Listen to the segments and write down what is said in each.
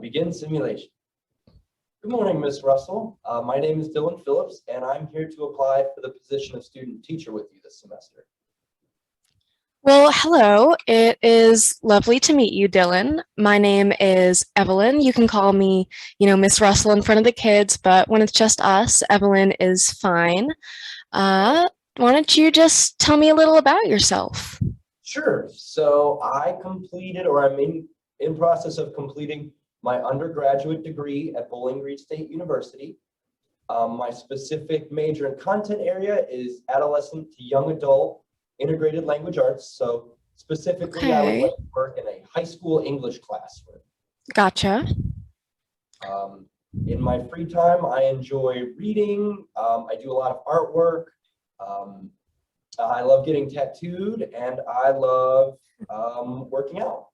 Begin simulation. Good morning, Ms. Russell. My name is Dylan Phillips, and I'm here to apply for the position of student teacher with you this semester. Well, hello. It is lovely to meet you, Dylan. My name is Evelyn. You can call me, Miss Russell in front of the kids, but when it's just us, Evelyn is fine. Why don't you just tell me a little about yourself? Sure. So I completed, or I'm in process of completing my undergraduate degree at Bowling Green State University. My specific major and content area is adolescent to young adult integrated language arts. So specifically, I would Okay, like to work in a high school English classroom. gotcha. In my free time, I enjoy reading. I do a lot of artwork. Um, I love getting tattooed, and I love working out.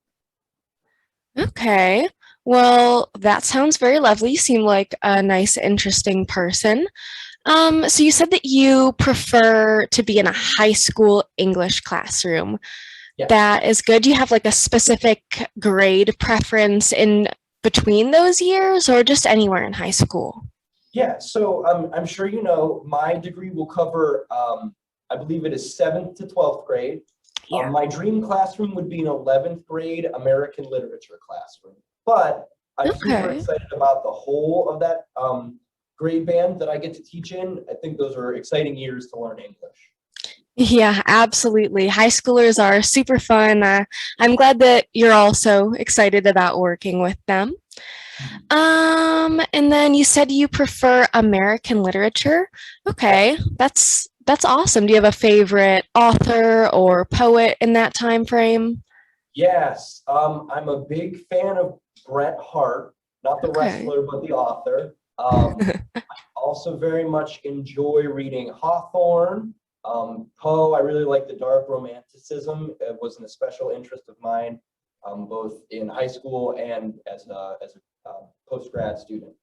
Okay. Well, that sounds very lovely. You seem like a nice, interesting person. So you said that you prefer to be in a high school English classroom. Yes. That is good. Do you have like a specific grade preference in between those years or just anywhere in high school? Yeah. So I'm sure you know my degree will cover, I believe it is 7th to 12th grade. Yeah. My dream classroom would be an 11th grade American literature classroom, but I'm super Okay. excited about the whole of that grade band that I get to teach in. I think those are exciting years to learn English. Yeah, absolutely. High schoolers are super fun. I'm glad that you're also excited about working with them. And then you said you prefer American literature. Yes. Okay, that's awesome. Do you have a favorite author or poet in that time frame? Yes, I'm a big fan of Bret Hart, not the Okay. wrestler, but the author. Also very much enjoy reading Hawthorne, Poe. I really like the dark romanticism. It was an especial interest of mine, both in high school and as a post-grad student.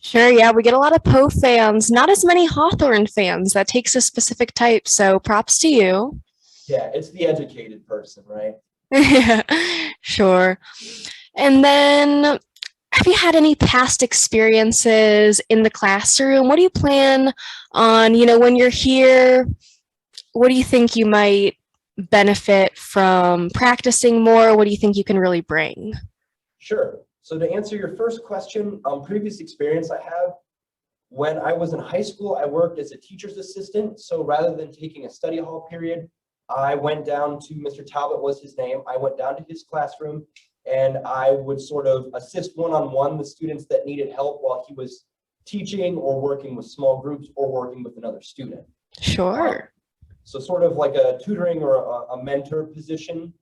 Sure, yeah, we get a lot of Poe fans, not as many Hawthorne fans. That takes a specific type, so props to you. Yeah, it's the educated person, right? Yeah, sure. And then, have you had any past experiences in the classroom? What do you plan on, when you're here? What do you think you might benefit from practicing more? What do you think you can really bring? Sure. So to answer your first question, previous experience I have, when I was in high school, I worked as a teacher's assistant. So rather than taking a study hall period, I went down to Mr. Talbot was his name. I went down to his classroom and I would sort of assist one-on-one the students that needed help while he was teaching or working with small groups or working with another student. Um, Sure. so sort of like a tutoring or a mentor position.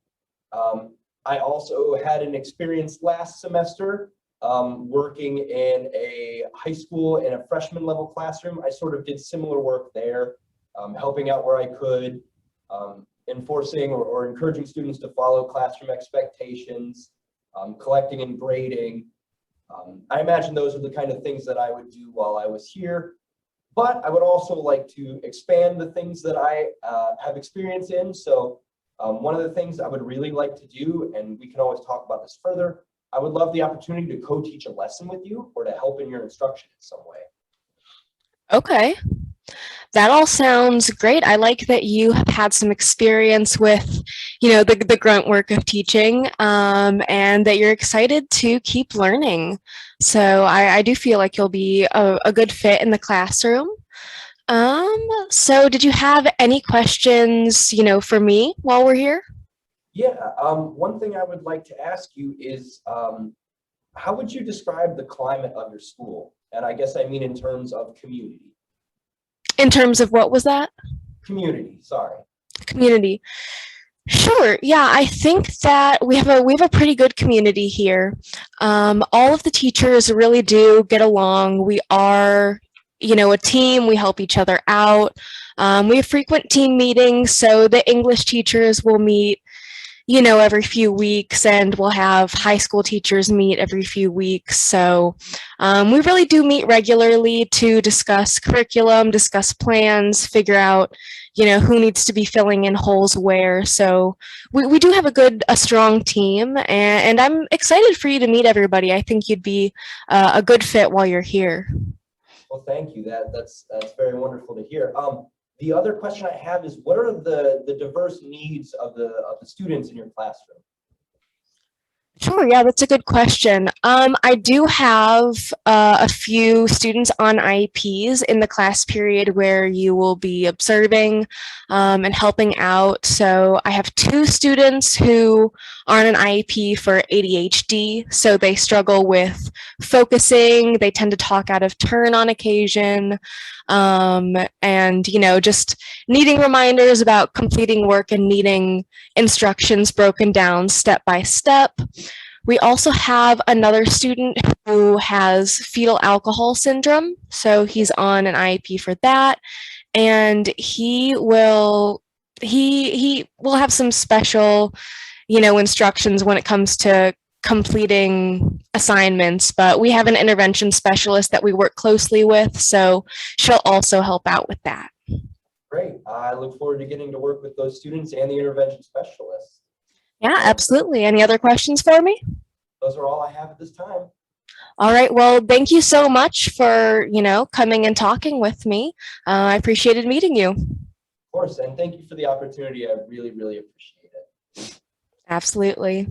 Um, I also had an experience last semester working in a high school in a freshman level classroom. I sort of did similar work there, helping out where I could, enforcing or encouraging students to follow classroom expectations, collecting and grading. I imagine those are the kind of things that I would do while I was here. But I would also like to expand the things that I have experience in. So one of the things I would really like to do, and we can always talk about this further, I would love the opportunity to co-teach a lesson with you or to help in your instruction in some way. Okay. That all sounds great. I like that you have had some experience with, the grunt work of teaching, and that you're excited to keep learning. So I do feel like you'll be a good fit in the classroom. So did you have any questions, for me while we're here? Yeah, one thing I would like to ask you is how would you describe the climate of your school? And I guess I mean in terms of community. In terms of what was that? Community, sorry. Community. Sure. Yeah, I think that we have a pretty good community here. All of the teachers really do get along. We are, a team. We help each other out. We have frequent team meetings, so the English teachers will meet, every few weeks, and we'll have high school teachers meet every few weeks. So we really do meet regularly to discuss curriculum, discuss plans, figure out, who needs to be filling in holes where. So we do have a strong team, and I'm excited for you to meet everybody. I think you'd be a good fit while you're here. Well, thank you. That's very wonderful to hear. The other question I have is, what are the diverse needs of the students in your classroom? Sure, yeah, that's a good question. I do have a few students on IEPs in the class period where you will be observing and helping out. So I have 2 students who are on an IEP for ADHD, so they struggle with focusing, they tend to talk out of turn on occasion, and, just needing reminders about completing work and needing instructions broken down step by step. We also have another student who has fetal alcohol syndrome, so he's on an IEP for that, and he will have some special, instructions when it comes to completing assignments, but we have an intervention specialist that we work closely with, so she'll also help out with that. Great. I look forward to getting to work with those students and the intervention specialists. Yeah, absolutely. Any other questions for me? Those are all I have at this time. All right. Well, thank you so much for, coming and talking with me. I appreciated meeting you. Of course. And thank you for the opportunity. I really, really appreciate it. Absolutely.